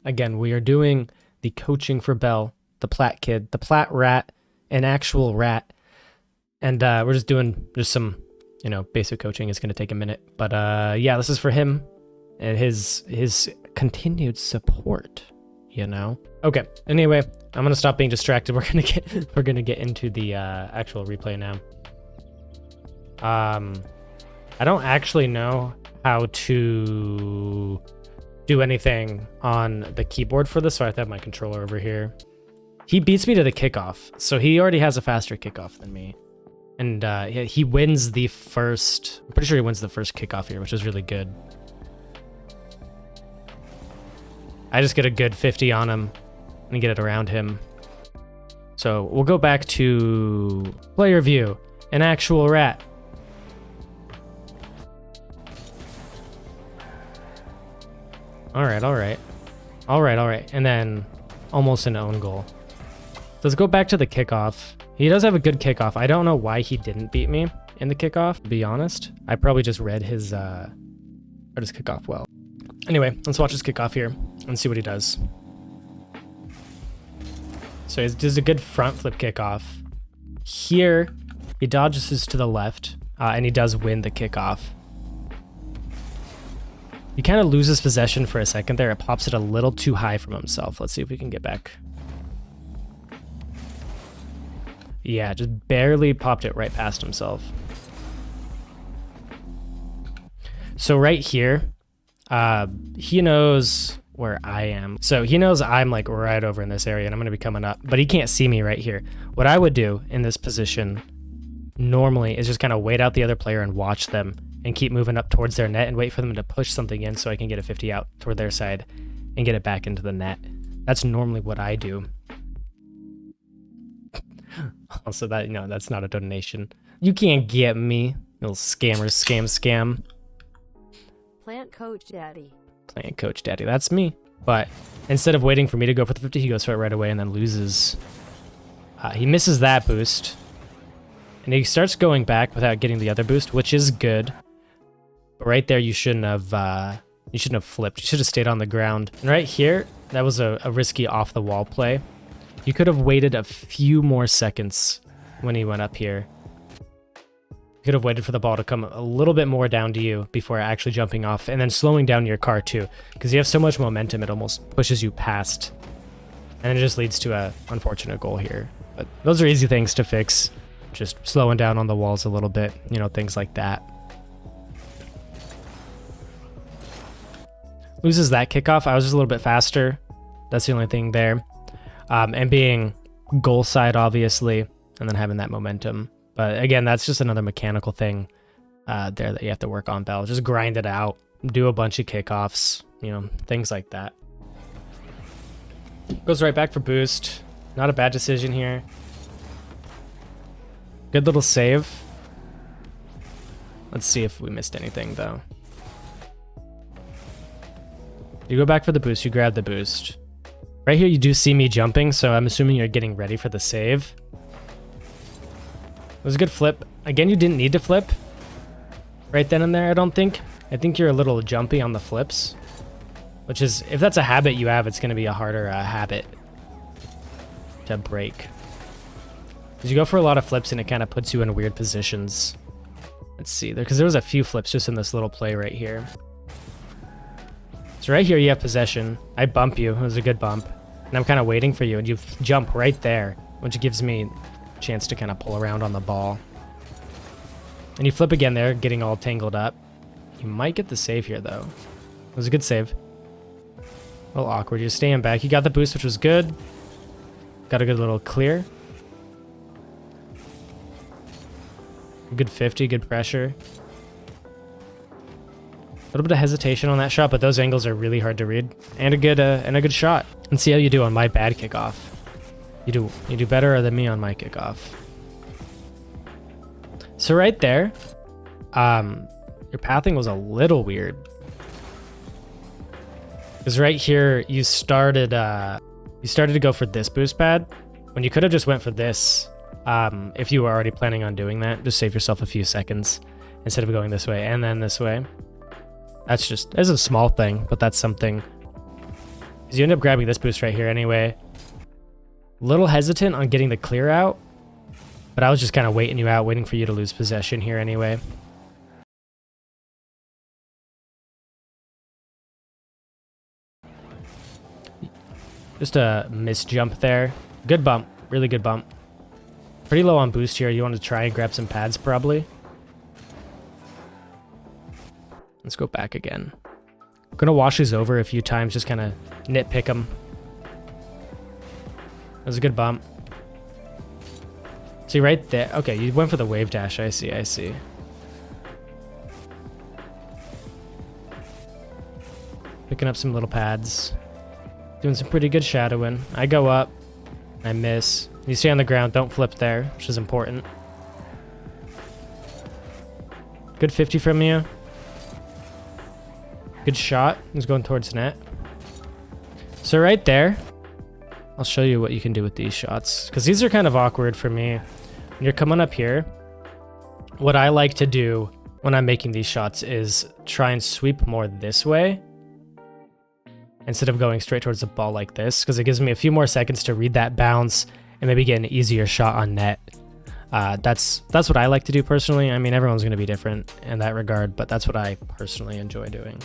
Again, we are doing the coaching for Bell, the Plat kid, the Plat rat, an actual rat. And we're just doing just some, basic coaching. It's going to take a minute. But yeah, this is for him and his continued support, Okay, anyway, I'm going to stop being distracted. We're going to get into the actual replay now. I don't actually know how to do anything on the keyboard for this, so I have to have my controller over here. He beats me to the kickoff, so he already has a faster kickoff than me. And he wins the first, I'm pretty sure he wins the first kickoff here, which is really good. I just get a good 50 on him and get it around him. So we'll go back to player view, an actual rat. All right. And then almost an own goal. Let's go back to the kickoff. He does have a good kickoff. I don't know why he didn't beat me in the kickoff, to be honest. I probably just read his kickoff well. Anyway, let's watch his kickoff here and see what he does. So he does a good front flip kickoff. Here, he dodges this to the left, and he does win the kickoff. He kind of loses possession for a second there. It pops it a little too high from himself. Let's see if we can get back. Yeah, just barely popped it right past himself. So right here, he knows where I am. So he knows I'm like right over in this area and I'm going to be coming up, but he can't see me right here. What I would do in this position normally is just kind of wait out the other player and watch them and keep moving up towards their net and wait for them to push something in so I can get a 50 out toward their side and get it back into the net. That's normally what I do. Also, that that's not a donation. You can't get me, little scammers, scam. Plant Coach Daddy. Plant Coach Daddy, that's me. But instead of waiting for me to go for the 50, he goes for it right away and then loses. He misses that boost. And he starts going back without getting the other boost, which is good. But right there, you shouldn't have flipped. You should have stayed on the ground. And right here, that was a risky off-the-wall play. You could have waited a few more seconds when he went up here. You could have waited for the ball to come a little bit more down to you before actually jumping off and then slowing down your car too. Because you have so much momentum, it almost pushes you past. And it just leads to an unfortunate goal here. But those are easy things to fix. Just slowing down on the walls a little bit, things like that. Loses that kickoff. I was just a little bit faster. That's the only thing there. And being goal side, obviously, and then having that momentum. But again, that's just another mechanical thing there that you have to work on, Bell. Just grind it out. Do a bunch of kickoffs, things like that. Goes right back for boost. Not a bad decision here. Good little save. Let's see if we missed anything, though. You go back for the boost. You grab the boost. Right here, you do see me jumping, so I'm assuming you're getting ready for the save. It was a good flip. Again, you didn't need to flip right then and there, I don't think. I think you're a little jumpy on the flips, which is, if that's a habit you have, it's going to be a harder habit to break. Because you go for a lot of flips and it kind of puts you in weird positions. Let's see, because there was a few flips just in this little play right here. So right here you have possession. I bump you. It was a good bump. And I'm kind of waiting for you, and you jump right there, which gives me a chance to kind of pull around on the ball. And you flip again there, getting all tangled up. You might get the save here, though. It was a good save. A little awkward. You're staying back. You got the boost, which was good. Got a good little clear. Good 50, good pressure. A little bit of hesitation on that shot, but those angles are really hard to read. And a good shot. And see how you do on my bad kickoff. You do better than me on my kickoff. So right there, your pathing was a little weird. Because right here you started to go for this boost pad when you could have just went for this. If you were already planning on doing that, just save yourself a few seconds instead of going this way and then this way. That's a small thing, but that's something Because you end up grabbing this boost right here anyway. Little hesitant on getting the clear out, but I was just kind of waiting you out, waiting for you to lose possession here anyway. Just a missed jump there. Good bump. Really good bump. Pretty low on boost here. You want to try and grab some pads probably. Let's go back again. I'm going to wash these over a few times, just kind of nitpick them. That was a good bump. See right there. Okay, you went for the wave dash. I see, I see. Picking up some little pads. Doing some pretty good shadowing. I go up. I miss. You stay on the ground. Don't flip there, which is important. Good 50 from you. Good shot. He's going towards net. So right there, I'll show you what you can do with these shots, because these are kind of awkward for me. When you're coming up here, what I like to do when I'm making these shots is try and sweep more this way instead of going straight towards the ball like this, because it gives me a few more seconds to read that bounce and maybe get an easier shot on net. That's what I like to do personally. I mean, everyone's going to be different in that regard, but that's what I personally enjoy doing.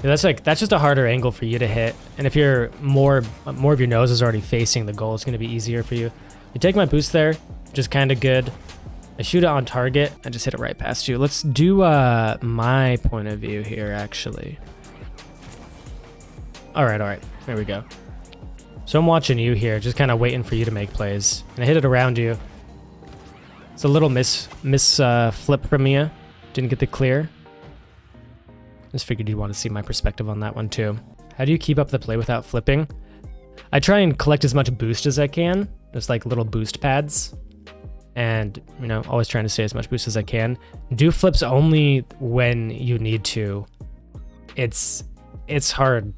Yeah, that's just a harder angle for you to hit, and if you're more of your nose is already facing the goal, it's going to be easier for you. You take my boost there, which is kind of good. I shoot it on target. I just hit it right past you. Let's do my point of view here, actually. All right. There we go. So I'm watching you here, just kind of waiting for you to make plays. And I hit it around you. It's a little flip from you. Didn't get the clear. Just figured you'd want to see my perspective on that one too. How do you keep up the play without flipping? I try and collect as much boost as I can. Just like little boost pads. And, you know, always trying to stay as much boost as I can. Do flips only when you need to. It's hard.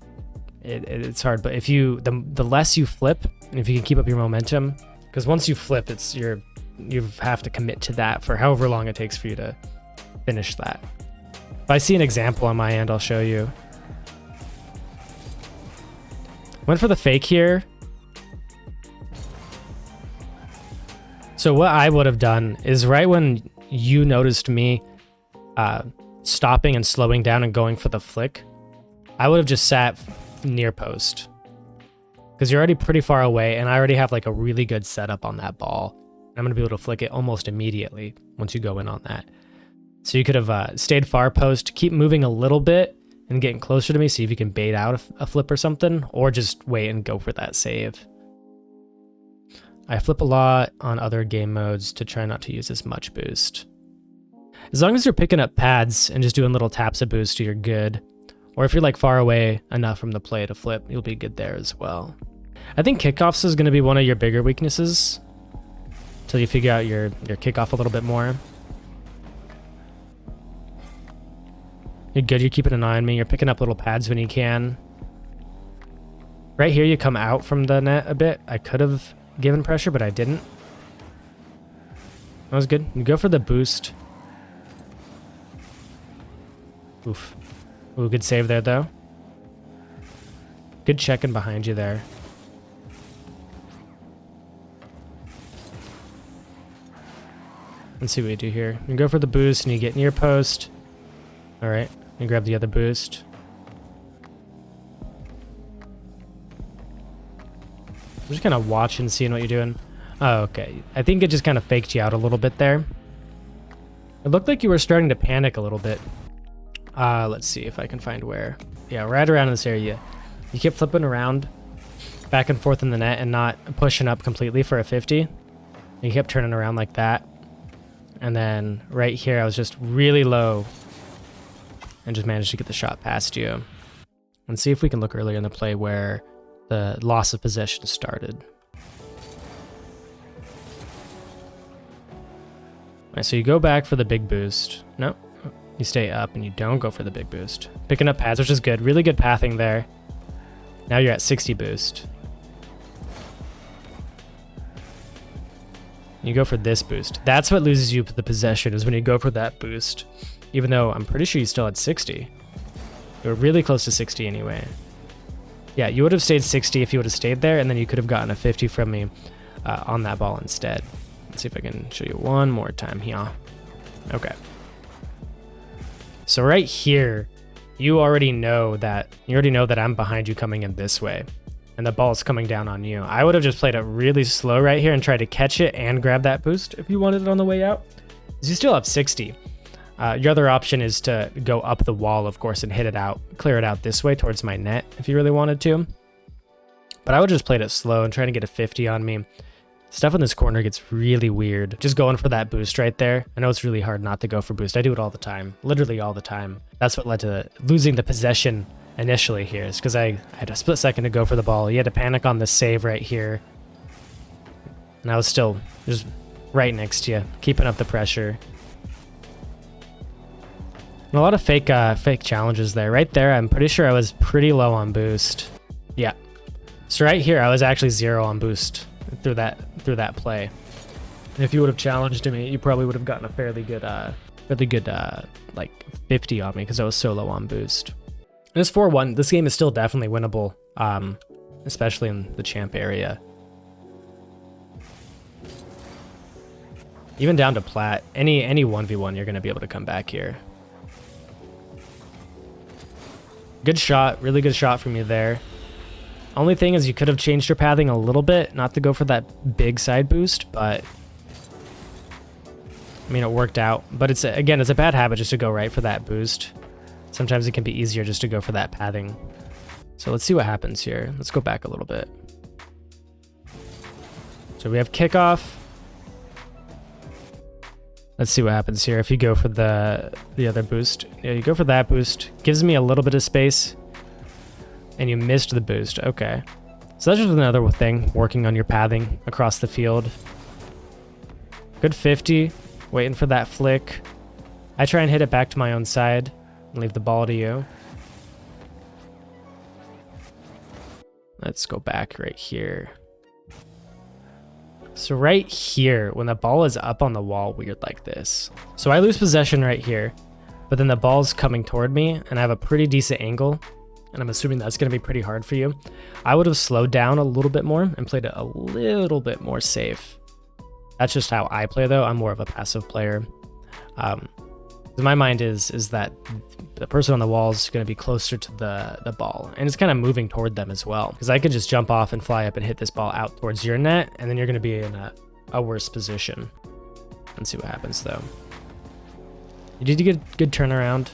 It's hard, but if you the less you flip, and if you can keep up your momentum, because once you flip, you have to commit to that for however long it takes for you to finish that. If I see an example on my end, I'll show you. Went for the fake here. So what I would have done is right when you noticed me stopping and slowing down and going for the flick, I would have just sat near post, because you're already pretty far away and I already have like a really good setup on that ball. I'm going to be able to flick it almost immediately once you go in on that. So you could have stayed far post, keep moving a little bit and getting closer to me, see if you can bait out a flip or something, or just wait and go for that save. I flip a lot on other game modes to try not to use as much boost. As long as you're picking up pads and just doing little taps of boost, you're good. Or if you're like far away enough from the play to flip, you'll be good there as well. I think kickoffs is going to be one of your bigger weaknesses until you figure out your kickoff a little bit more. You're good, you're keeping an eye on me, you're picking up little pads when you can. Right here you come out from the net a bit. I could have given pressure, but I didn't. That was good. You go for the boost. Oof. Ooh, good save there, though. Good checking behind you there. Let's see what we do here. You go for the boost and you get near post. All right, you grab the other boost. I'm just kind of watching, seeing what you're doing. Oh, okay. I think it just kind of faked you out a little bit there. It looked like you were starting to panic a little bit. Let's see if I can find where. Yeah, right around this area. You kept flipping around back and forth in the net and not pushing up completely for a 50. You kept turning around like that. And then right here, I was just really low and just managed to get the shot past you. And see if we can look earlier in the play where the loss of possession started. All right, so you go back for the big boost. No. You stay up and you don't go for the big boost. Picking up pads, which is good. Really good pathing there. Now you're at 60 boost. You go for this boost. That's what loses you the possession, is when you go for that boost. Even though I'm pretty sure you still had 60. You were really close to 60 anyway. Yeah, you would have stayed 60 if you would have stayed there, and then you could have gotten a 50 from me on that ball instead. Let's see if I can show you one more time here. Okay. So right here, you already know that I'm behind you coming in this way, and the ball's coming down on you. I would have just played it really slow right here and tried to catch it and grab that boost if you wanted it on the way out, because you still have 60. Your other option is to go up the wall, of course, and hit it out, clear it out this way towards my net if you really wanted to. But I would just played it slow and trying to get a 50 on me. Stuff in this corner gets really weird. Just going for that boost right there. I know it's really hard not to go for boost. I do it all the time, literally all the time. That's what led to losing the possession initially here, is because I had a split second to go for the ball. You had to panic on the save right here. And I was still just right next to you, keeping up the pressure. And a lot of fake challenges there. Right there, I'm pretty sure I was pretty low on boost. Yeah. So right here, I was actually 0 on boost through that play. And if you would have challenged me, you probably would have gotten a fairly good like 50 on me because I was so low on boost. And it's 4-1. This game is still definitely winnable, especially in the champ area. Even down to plat, any 1v1, you're going to be able to come back here. Good shot, really good shot from you there. Only thing is you could have changed your pathing a little bit, not to go for that big side boost, but I mean, it worked out. But it's a bad habit just to go right for that boost. Sometimes it can be easier just to go for that pathing. So let's see what happens here. Let's go back a little bit. So we have kickoff. Let's see what happens here. If you go for the other boost, yeah, you go for that boost. Gives me a little bit of space, and you missed the boost. Okay, so that's just another thing, working on your pathing across the field. Good 50, waiting for that flick. I try and hit it back to my own side and leave the ball to you. Let's go back right here. So right here, when the ball is up on the wall weird like this. So I lose possession right here, but then the ball's coming toward me and I have a pretty decent angle, and I'm assuming that's going to be pretty hard for you. I would have slowed down a little bit more and played it a little bit more safe. That's just how I play though. I'm more of a passive player. My mind is that the person on the wall is going to be closer to the ball, and it's kind of moving toward them as well, because I could just jump off and fly up and hit this ball out towards your net, and then you're going to be in a worse position. Let's see what happens though. You did a good turnaround.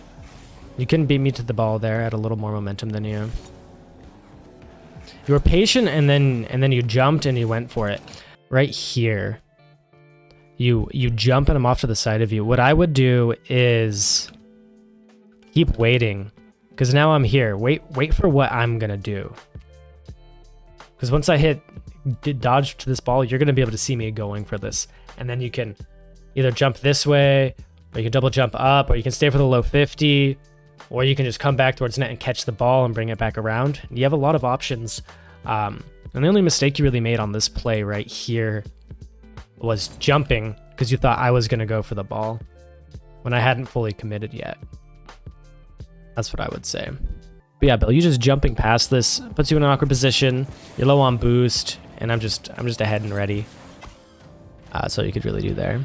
You couldn't beat me to the ball there. I had a little more momentum than you. You were patient, and then you jumped and you went for it. Right here, you jump and I'm off to the side of you. What I would do is keep waiting, because now I'm here. Wait for what I'm gonna do, because once I dodge to this ball, you're gonna be able to see me going for this, and then you can either jump this way, or you can double jump up, or you can stay for the low 50, or you can just come back towards net and catch the ball and bring it back around. You have a lot of options, and the only mistake you really made on this play right here was jumping, because you thought I was going to go for the ball when I hadn't fully committed yet. That's what I would say. But yeah, Bill, you just jumping past this puts you in an awkward position. You're low on boost, and I'm just ahead and ready. So you could really do there.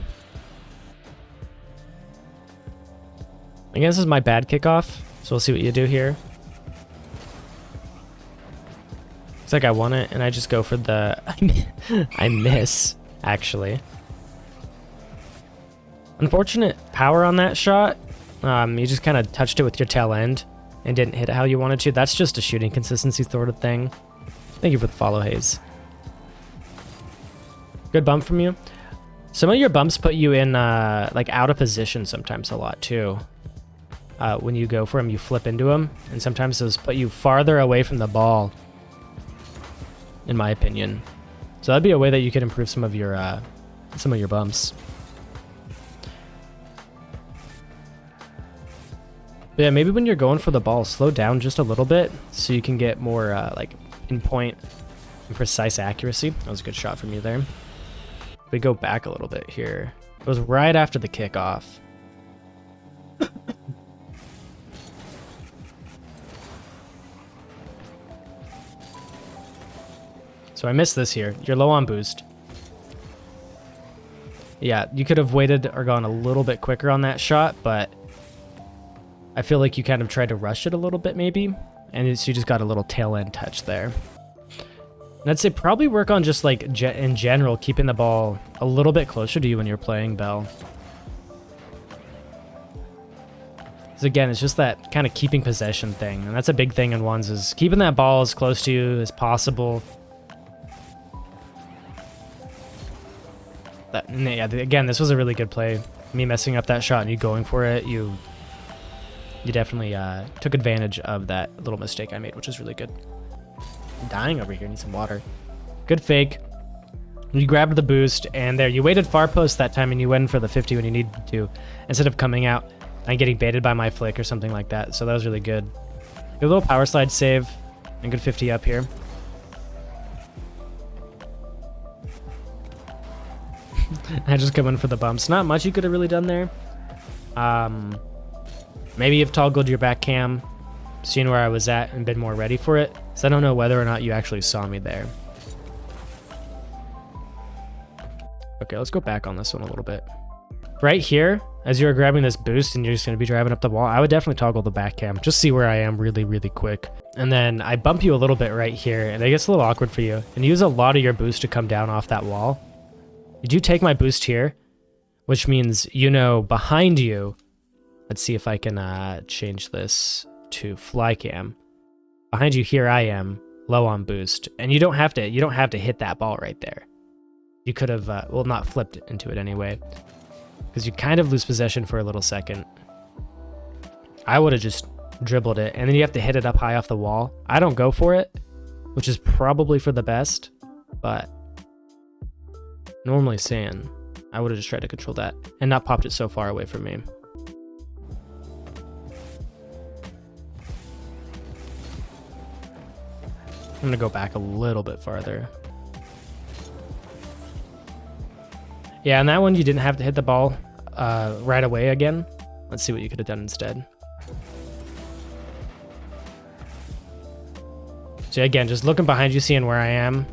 I guess this is my bad kickoff, so we'll see what you do here. Looks like I won it, and I just go for the... I miss, actually. Unfortunate power on that shot. You just kind of touched it with your tail end and didn't hit it how you wanted to. That's just a shooting consistency sort of thing. Thank you for the follow, Hayes. Good bump from you. Some of your bumps put you in like out of position sometimes a lot too. When you go for them, you flip into them, and sometimes those put you farther away from the ball, in my opinion. So that'd be a way that you could improve some of your bumps. But yeah, maybe when you're going for the ball, slow down just a little bit so you can get more like pinpoint and precise accuracy. That was a good shot from you there. If we go back a little bit here, it was right after the kickoff. So I missed this here. You're low on boost. Yeah, you could have waited or gone a little bit quicker on that shot, but I feel like you kind of tried to rush it a little bit maybe, and you just got a little tail end touch there. And I'd say probably work on just like in general, keeping the ball a little bit closer to you when you're playing Bell. Because again, it's just that kind of keeping possession thing, and that's a big thing in ones, is keeping that ball as close to you as possible. Yeah, again, this was a really good play. Me messing up that shot and you going for it, you definitely took advantage of that little mistake I made, which is really good. I'm dying over here, need some water. Good fake. You grabbed the boost, and there, you waited far post that time, and you went for the 50 when you needed to, instead of coming out and getting baited by my flick or something like that. So that was really good. Good little power slide save, and good 50 up here. I just come in for the bumps. Not much you could have really done there. Maybe you've toggled your back cam, seen where I was at, and been more ready for it. So I don't know whether or not you actually saw me there. Okay, let's go back on this one a little bit. Right here, as you're grabbing this boost and you're just going to be driving up the wall, I would definitely toggle the back cam. Just see where I am really, really quick. And then I bump you a little bit right here, and it gets a little awkward for you. And use a lot of your boost to come down off that wall. You do take my boost here, which means, you know, behind you, let's see if I can change this to fly cam. Behind you here I am, low on boost, and you don't have to hit that ball right there. You could have, well, not flipped into it anyway, because you kind of lose possession for a little second. I would have just dribbled it, and then you have to hit it up high off the wall. I don't go for it, which is probably for the best, but normally saying, I would have just tried to control that and not popped it so far away from me. I'm gonna go back a little bit farther. Yeah, and that one you didn't have to hit the ball right away again. Let's see what you could have done instead. So again, just looking behind you, seeing where I am.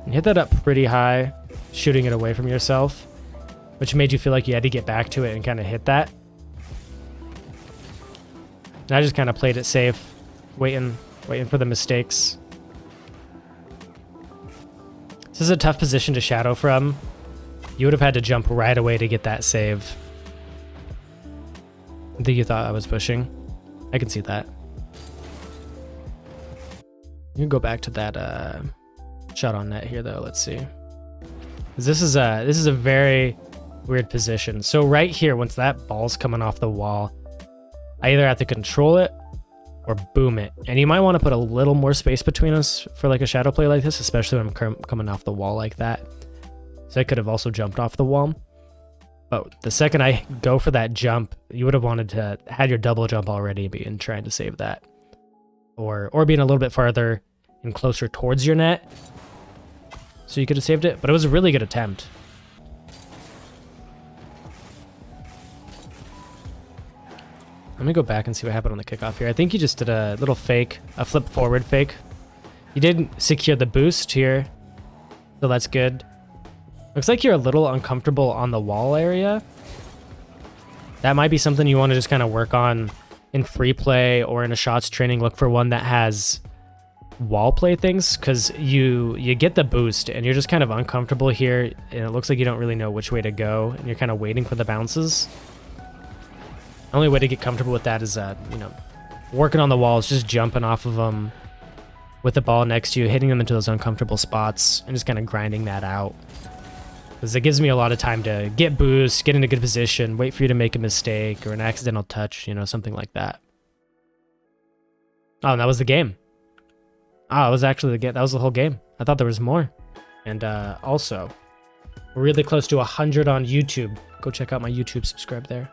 And hit that up pretty high, shooting it away from yourself, which made you feel like you had to get back to it and kind of hit that. And I just kind of played it safe, waiting for the mistakes. This is a tough position to shadow from. You would have had to jump right away to get that save. I think you thought I was pushing. I can see that. You can go back to that shot on net here though. Let's see. This is a very weird position. So right here, once that ball's coming off the wall, I either have to control it or boom it. And you might want to put a little more space between us for like a shadow play like this, especially when I'm coming off the wall like that. So I could have also jumped off the wall. But the second I go for that jump, you would have wanted to had your double jump already and trying to save that. Or being a little bit farther and closer towards your net. So you could have saved it, but it was a really good attempt. Let me go back and see what happened on the kickoff here. I think you just did a little fake, a flip forward fake. You didn't secure the boost here, so that's good. Looks like you're a little uncomfortable on the wall area. That might be something you want to just kind of work on in free play or in a shots training. Look for one that has wall play things, because you get the boost and you're just kind of uncomfortable here, and it looks like you don't really know which way to go, and you're kind of waiting for the bounces. The only way to get comfortable with that is, you know, working on the walls, just jumping off of them with the ball next to you, hitting them into those uncomfortable spots, and just kind of grinding that out. Because it gives me a lot of time to get boost, get in a good position, wait for you to make a mistake or an accidental touch, you know, something like that. Oh, and that was the game. Oh, it was actually the game. That was the whole game. I thought there was more. And also, we're really close to 100 on YouTube. Go check out my YouTube, subscribe there.